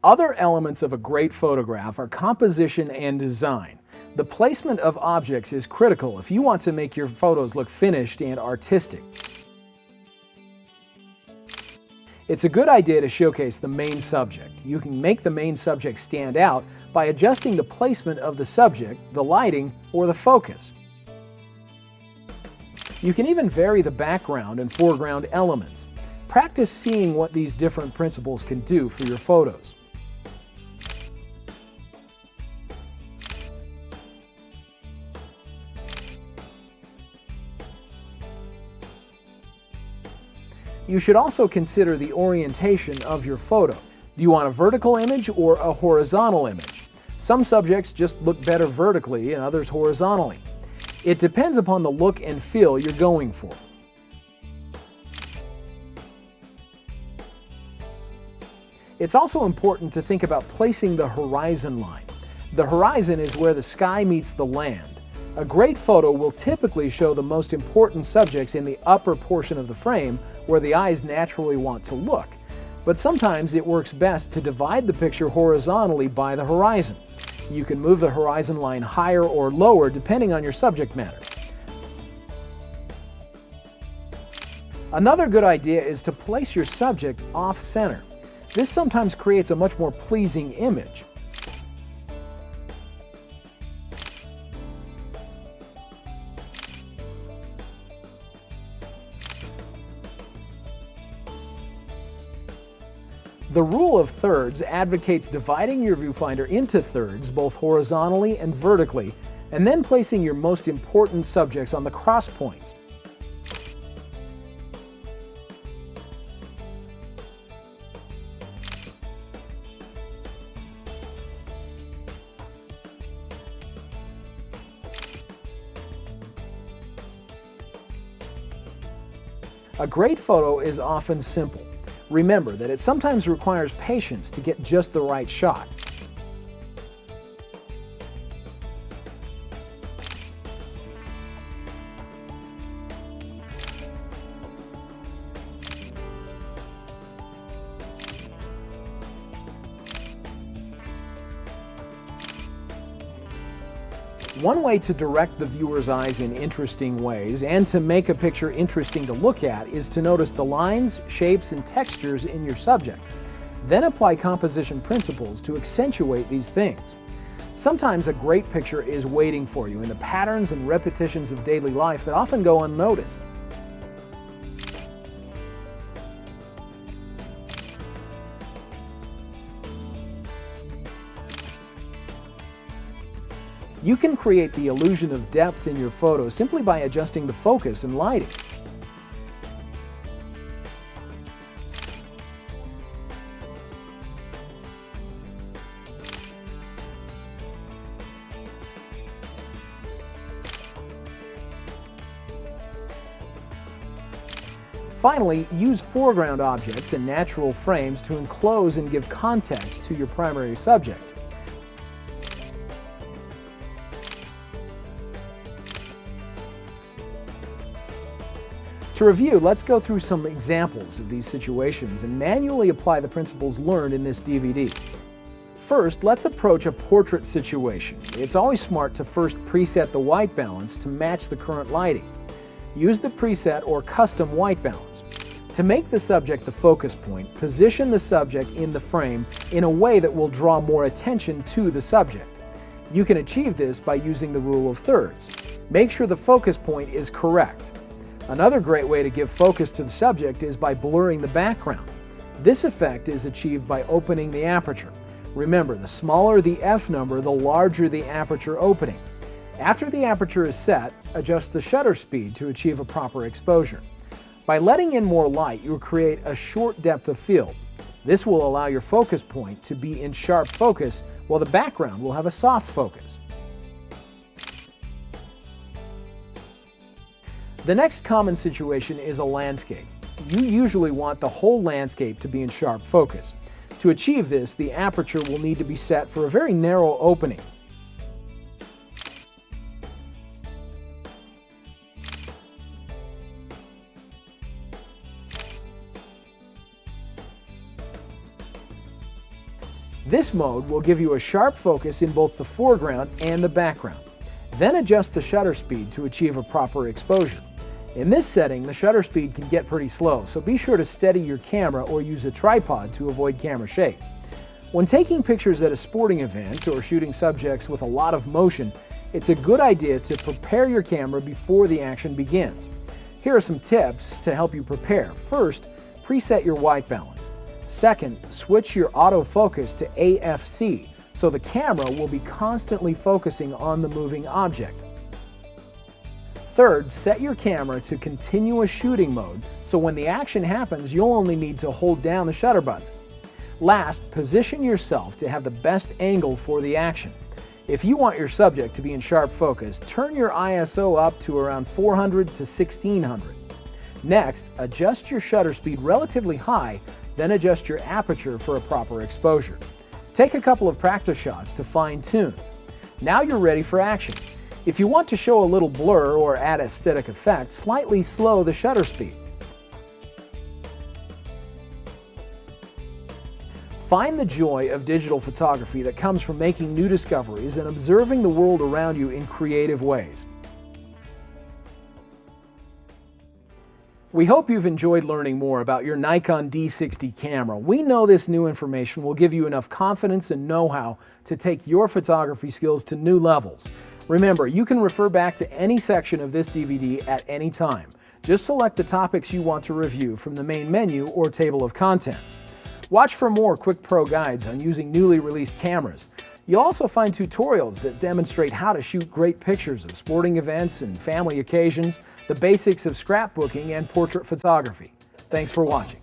Other elements of a great photograph are composition and design. The placement of objects is critical if you want to make your photos look finished and artistic. It's a good idea to showcase the main subject. You can make the main subject stand out by adjusting the placement of the subject, the lighting, or the focus. You can even vary the background and foreground elements. Practice seeing what these different principles can do for your photos. You should also consider the orientation of your photo. Do you want a vertical image or a horizontal image? Some subjects just look better vertically and others horizontally. It depends upon the look and feel you're going for. It's also important to think about placing the horizon line. The horizon is where the sky meets the land. A great photo will typically show the most important subjects in the upper portion of the frame where the eyes naturally want to look. But sometimes it works best to divide the picture horizontally by the horizon. You can move the horizon line higher or lower depending on your subject matter. Another good idea is to place your subject off-center. This sometimes creates a much more pleasing image. The rule of thirds advocates dividing your viewfinder into thirds, both horizontally and vertically, and then placing your most important subjects on the cross points. A great photo is often simple. Remember that it sometimes requires patience to get just the right shot. One way to direct the viewer's eyes in interesting ways and to make a picture interesting to look at is to notice the lines, shapes, and textures in your subject. Then apply composition principles to accentuate these things. Sometimes a great picture is waiting for you in the patterns and repetitions of daily life that often go unnoticed. You can create the illusion of depth in your photo simply by adjusting the focus and lighting. Finally, use foreground objects and natural frames to enclose and give context to your primary subject. To review, let's go through some examples of these situations and manually apply the principles learned in this DVD. First, let's approach a portrait situation. It's always smart to first preset the white balance to match the current lighting. Use the preset or custom white balance. To make the subject the focus point, position the subject in the frame in a way that will draw more attention to the subject. You can achieve this by using the rule of thirds. Make sure the focus point is correct. Another great way to give focus to the subject is by blurring the background. This effect is achieved by opening the aperture. Remember, the smaller the f number, the larger the aperture opening. After the aperture is set, adjust the shutter speed to achieve a proper exposure. By letting in more light, you will create a short depth of field. This will allow your focus point to be in sharp focus, while the background will have a soft focus. The next common situation is a landscape. You usually want the whole landscape to be in sharp focus. To achieve this, the aperture will need to be set for a very narrow opening. This mode will give you a sharp focus in both the foreground and the background. Then adjust the shutter speed to achieve a proper exposure. In this setting, the shutter speed can get pretty slow, so be sure to steady your camera or use a tripod to avoid camera shake. When taking pictures at a sporting event or shooting subjects with a lot of motion, it's a good idea to prepare your camera before the action begins. Here are some tips to help you prepare. First, preset your white balance. Second, switch your autofocus to AFC, so the camera will be constantly focusing on the moving object. Third, set your camera to continuous shooting mode, so when the action happens, you'll only need to hold down the shutter button. Last, position yourself to have the best angle for the action. If you want your subject to be in sharp focus, turn your ISO up to around 400 to 1600. Next, adjust your shutter speed relatively high, then adjust your aperture for a proper exposure. Take a couple of practice shots to fine-tune. Now you're ready for action. If you want to show a little blur or add aesthetic effect, slightly slow the shutter speed. Find the joy of digital photography that comes from making new discoveries and observing the world around you in creative ways. We hope you've enjoyed learning more about your Nikon D60 camera. We know this new information will give you enough confidence and know-how to take your photography skills to new levels. Remember, you can refer back to any section of this DVD at any time. Just select the topics you want to review from the main menu or table of contents. Watch for more QuickPro guides on using newly released cameras. You'll also find tutorials that demonstrate how to shoot great pictures of sporting events and family occasions, the basics of scrapbooking and portrait photography. Thanks for watching.